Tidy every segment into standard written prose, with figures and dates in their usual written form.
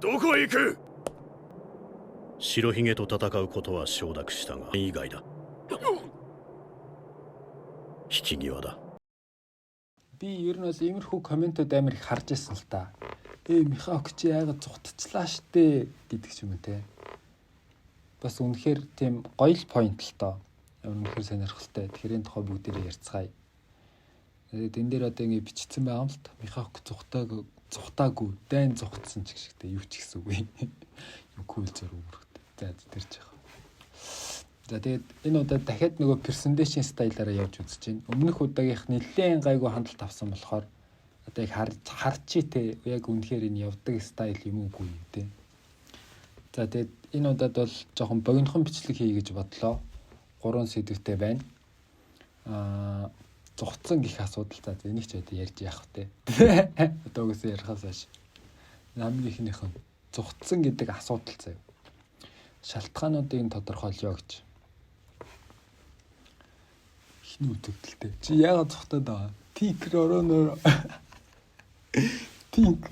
どこへ行く。白ひげと戦うことは承諾したが以外だ。引き際だ。 Би ер нь бол иймэрхүү комментууд амар их харж ирсэн л та. Михаок чи яагаад зугтцлаа штэ гэдэг ч юм уу те. Бас үнэхээр тийм гоё л point л тоо. Үнэхээр сонирхолтой. Тэгэхээр энэ тухай бүгдээрээ ярьцгаая. Тэгээд энэ дээр одоо ингэ бичсэн байгаа юм л та. Михаок зугтаагүй, дайн зугтсан ч гэх юм юу ч гэсэн үгүй. Юу кул зөр үүрэгтэй. За тэр ч яах. За тэгээд энэ удаа дахиад нөгөө presentation style-аараа явж үзэж байна. Өмнөх удаагийнх нэлээд гайгүй хандлт авсан болохоор одоо яг харчи те яг үнэхээр энэ явдаг стайл юм уугүй юм те. За тэгээд энэ удаад бол жоохон богинохон бичлэг хий гэж бодлоо. 3 сэдвтэй байна. Зугтсан гих асуудал за энийг ч одоо ярьж яах вэ те. Одоо үгүйс ярихаас хойш. Хамгийн ихнийх нь зугтсан гэдэг асуудал заяа. Шалтгаануудыг нь тодорхойлё гэж. Хин үтгдэлтэй. Чи яагаад зугтаад байгаа? Тинкер ороо. Тинк.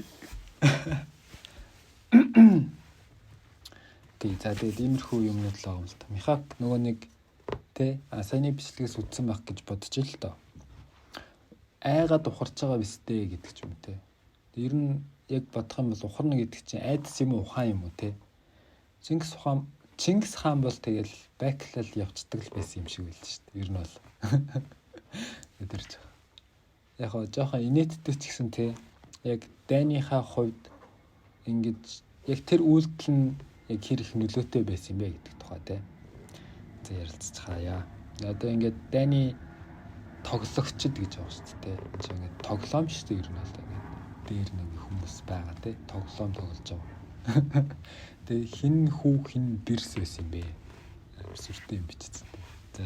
Тэг за тэгээд иймэрхүү юмнууд л байгаа юм л та. Михаок нөгөө нэг те саяны бичлэгээс үтсэн байх гэж бодож ил л доо. Айгаад ухарч байгаа бистэй гэдэг ч юм те. Ер нь яг бодох юм бол ухарна гэдэг чинь айдас юм уу ухаан юм уу те. Чингис хаан бол тэгэл байклал явцдаг л байсан юм шиг байл шүү дээ. Ер нь бол. Өдөрч. Яг хоо жоохон инээдтэй ч гэсэн те яг дайныхаа хувьд ингэж яг тэр үйлдэл нь яг хэр их нөлөөтэй байсан юм бэ гэдэг тухай те. За ярилцгаая. Одоо ингээд дайны тоглогчд гэж байгаа шүү дээ. Чи ингээд тоглоом шүү дээ ер нь бол ингээд дээр нэг хүмүүс байгаа те. Тоглоом тоглож байгаа. Тэгээ хин хүү хин бэрс байсан юм бэ? Сүртэй юм бичсэн. За.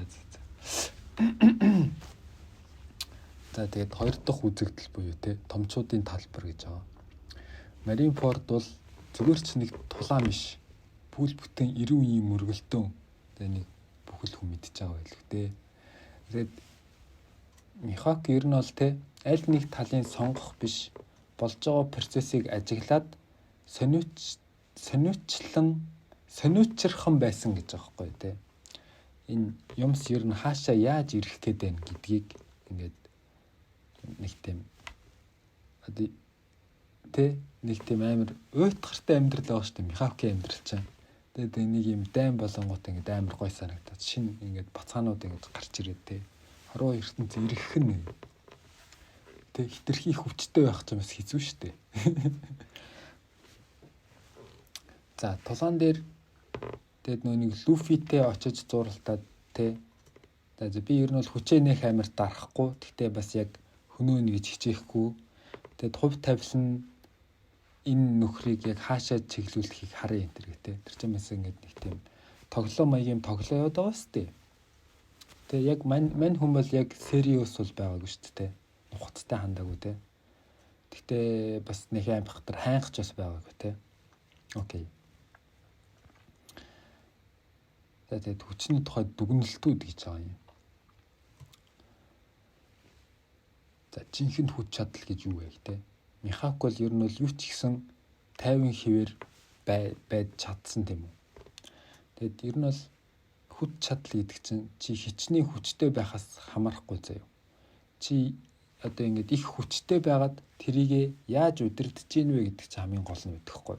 За тэгээд хоёр дахь үзэгдэл буюу те томчуудын талбар гэж байгаа. Маринфорд бол зүгээр ч нэг тулаан биш. Бүл бүтэн 90 үеийн мөргөлтөн. Тэгээ нэг бүхэл хүн мэдчихэж байгаа байлгүй те. Тэгээд Михаок ер нь бол те аль нэг талын сонгох биш болж байгаа процессыг ажиглаад сониучрхан байсан гэж байгаа байхгүй те. Энэ юмс ер нь хаашаа яаж ирэх гээд байна гэдгийг ингээд нэг тийм нэг тийм амар уйтгартай амьдрал байгаа шүү дээ. Михаокийн амьдрал чинь. Тэгээд нэг юм дайм болонгот ингээд амар гой санагдаад шинэ ингээд бацаанууд ингээд гарч ирээд те. Хорвоо ертөнц ирэх нь те хитрхи хүчтэй байх ч юм бас хэцүү шүү дээ. За тулаан дээр тэгээд нэг Луфитэй очиж зуралтаад те. За би ер нь бол хүчээ нэх амар дарахгүй. Гэхдээ бас яг хөнөө нэг хичээхгүй. Тэгээд хувь тавилан энэ нөхрийг яг хаашаа чиглүүлэхийг харъя энэ төр гэдэг. Тэр чинь бас ингээд нэг тийм тоглоом маягийн тоглоо яваад байгаа шүү дээ. Тэгээ яг мань хүн бол яг serious бол байгаагүй шүү дээ. Нухацтай хандаагүй те. Гэхдээ бас нэг аим бахтар хайнгч бас байгаагүй те. Окей. Тэгээд хүчний тухай дүгнэлтүүд гэж байгаа юм. За жинхэнэ хүч чадал гэж юу вэ те? Михаок бол ер нь бол юу ч гэсэн 50 хэвээр байж чадсан тийм үү? Тэгээд ер нь бол хүч чадал гэдэг чинь чи хичнээн хүчтэй байхаас хамаарахгүй заяа. Чи одоо ингэж их хүчтэй байгаад тэрийгэ яаж удирдах гэж вэ гэдэг чинь хамгийн гол нь мэдэхгүй.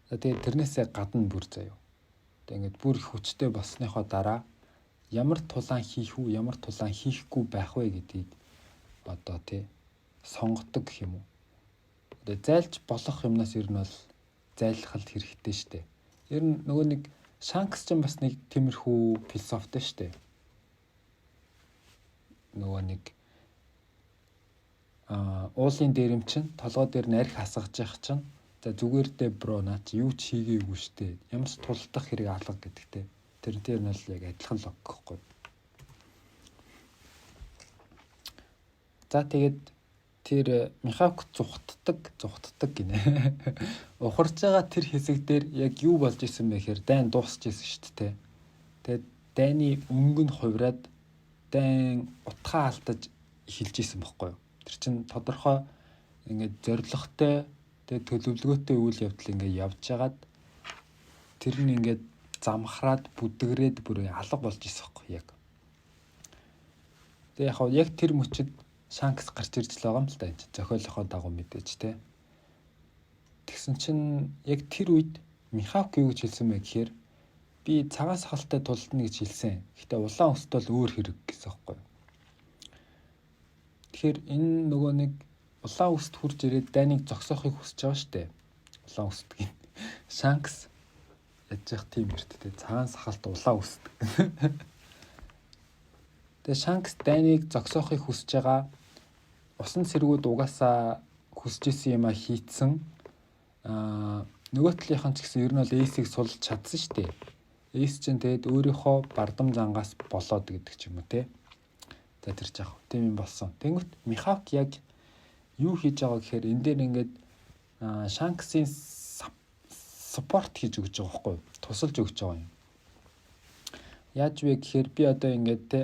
Тэгээд тэрнээсээ гадна бүр заяа. Тэгээд бүр их хүчтэй болсныхоо дараа ямар тулаан хийх үү, ямар тулаан хийхгүй байх вэ гэдгийг одоо тий сонгодог гэх юм уу. Тэгээд зайлж болох юмнаас ер нь бол зайлхалт хэрэгтэй шүү дээ. Ер нь нөгөө нэг Шанкс ч бас нэг тиймэрхүү философитой шүү дээ. Нөгөө нэг уулын дээрэм чинь толгой дээр нарх хасгаж явах чинь за зүгээр дээ бро наа чи юу ч хийгээгүй шүү дээ. Ямар ч тулдах хэрэг алга гэдэгтэй. Тэр нь бол яг адилхан лог гэхгүй. За тэгээд тэр Михаок зугтдаг гинэ. Ухарж байгаа тэр хэсэг дээр яг юу болж исэн бэ гэхээр дайн дуусч исэн шүү дээ. Тэгээд дайны өнгө нь хувраад дайн утгаа алдаж эхэлж исэн байхгүй юу. Тэр чинь тодорхой ингээд зоригтой Тэгээ төлөвлөгөөтэй үйл явдал ингээд явж хагаад тэр нь ингээд замхраад бүдгрээд бүр алга болж ирсэхгүй яг. Тэгээ яг тэр мөчид Шанкс гарч ирж л байгаа юм л да энэ зохиолынхоо дагуу мэдээж те. Тэгсэн чинь яг тэр үед Михавк юу гэж хэлсэн бэ гэхээр би цагаан сахалтай тулдна гэж хэлсэн. Гэхдээ улаан өст бол өөр хэрэг гэсэн байхгүй. Тэгэхээр энэ нөгөө нэг улаан өст хурж ирээд дайныг зогсоохыг хүсэж байгаа шүү дээ. Улаан өст гин. Шанкс яж явах тийм эрттэй цагаан сахалт улаан өст. Тэгээ Шанкс дайныг зогсоохыг хүсэж байгаа. Усан цэргүүд угаасаа хүсэж исэн юм а хийцэн. Нөгөө талынхан ч гэсэн ер нь бол эйсийг сулж чадсан шүү дээ. Эйс чинь тэгээд өөрийнхөө бардам зангаас болоод гэдэг ч юм уу те. За тэр ч яг тийм юм болсон. Тэнгүүт Михавк яг юу хийж байгаа гэхээр энэ дээр ингээд Шанксийн саппорт хийж өгч байгаа байхгүй юу? Тусалж өгч байгаа юм. Яаж вэ гэхээр би одоо ингээд те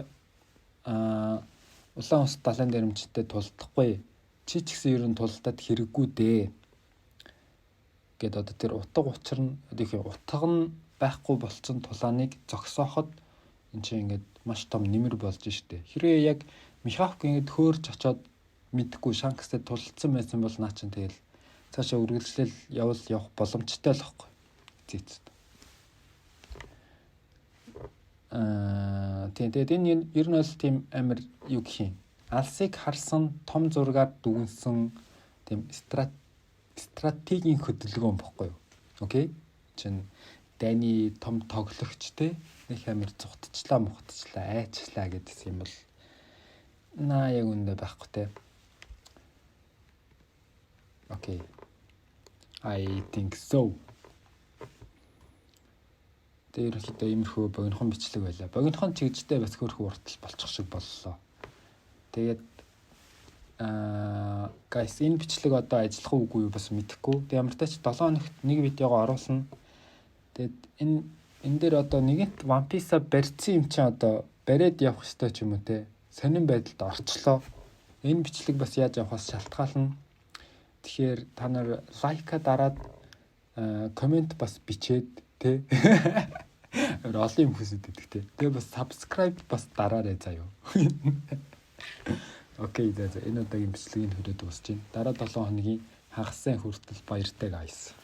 улаан ус далайн дэрэмчтэй тулдахгүй. Чи ч гэсэн ер нь тулдаад хэрэггүй дээ. Гэт одоо тэр утга учир нь утга нь байхгүй болцсон тулааныг зогсооход эн чинь ингээд маш том нэмэр болж штэ. Хэрвээ яг Михавк ингээд хөөрж очоод мэдхгүй Шанкстэй тулцсан байсан бол наа чин тэгэл цаашаа үргэлжлэл явах боломжтой л байхгүй. Зээц. Тэгээд энэ ер нь бол тийм амар юу гэх юм. Алсыг харсан том зургаар дүгнсэн тийм стратегийн хөдөлгөөн юм баггүй юу? Окей? Чин дайны том тоглогчтэй нэг амар зугтчлаа айчлаа гэдсэн юм бол яг үндэ байхгүй те. Окей. I think so. Тэр ихтэй иймэрхүү богинохон бичлэг байлаа. Богинохон чигжтэй бас хөрхөн уртал болчих шиг боллоо. Тэгээд guys энэ бичлэг одоо ажиллах уугүй юу бас мэдэхгүй. Тэг ямар ч тач 7 хоногт нэг видеого оруулна. Тэгээд энэ дээр одоо нэгэнт One Piece-а барьсан юм чинь одоо бариад явах хэрэгтэй ч юм уу те. Сонин байдалд орчлоо. Энэ бичлэг бас яаж явахаас шалтгаална. Тэгэхээр та нар лайка дараад комент бас бичээд те. Олон юм хүсэж байдаг те. Тэгээ бас subscribe бас дараарай заяа. Окей, за энэ удаагийн бичлэгийг хүрээд дуусчихъя. Дараа 7 хоногийн хагас сайн хүртэл баяртай guys.